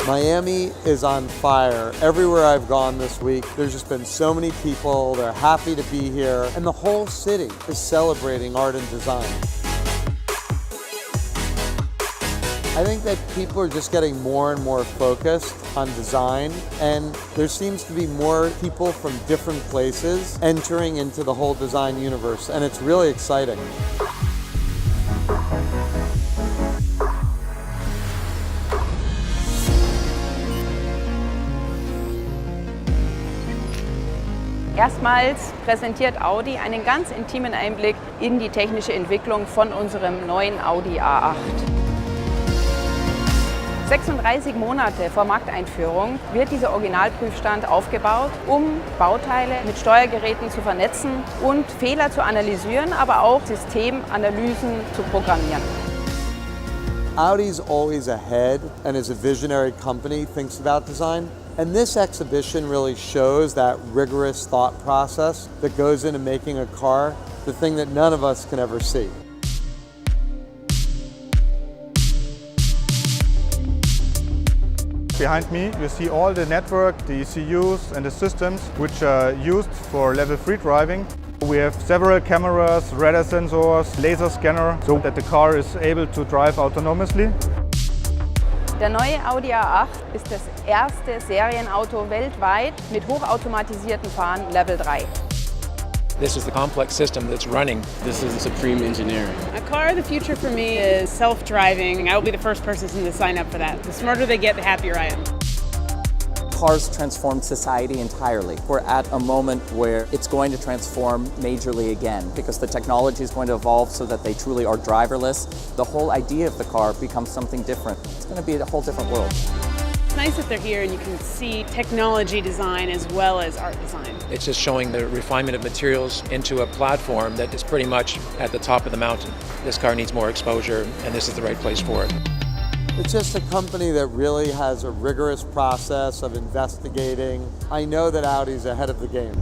Miami is on fire. Everywhere I've gone this week, there's just been so many people. They're happy to be here, and the whole city is celebrating art and design. I think that people are just getting more and more focused on design, and there seems to be more people from different places entering into the whole design universe, and it's really exciting. Erstmals präsentiert Audi einen ganz intimen Einblick in die technische Entwicklung von unserem neuen Audi A8. 36 Monate vor Markteinführung wird dieser Originalprüfstand aufgebaut, um Bauteile mit Steuergeräten zu vernetzen und Fehler zu analysieren, aber auch Systemanalysen zu programmieren. Audi's always ahead and as a visionary company thinks about design. And this exhibition really shows that rigorous thought process that goes into making a car, the thing that none of us can ever see. Behind me you see all the network, the ECUs and the systems which are used for level 3 driving. We have several cameras, radar sensors, laser scanner, so that the car is able to drive autonomously. Der neue Audi A8 ist das erste Serienauto weltweit mit hochautomatisierten Fahren Level 3. This is the complex system that's running. This is supreme engineering. A car of the future for me is self-driving. I will be the first person to sign up for that. The smarter they get, the happier I am. Cars transformed society entirely. We're at a moment where it's going to transform majorly again because the technology is going to evolve so that they truly are driverless. The whole idea of the car becomes something different. It's going to be a whole different world. It's nice that they're here and you can see technology design as well as art design. It's just showing the refinement of materials into a platform that is pretty much at the top of the mountain. This car needs more exposure, and this is the right place for it. It's just a company that really has a rigorous process of investigating. I know that Audi's ahead of the game.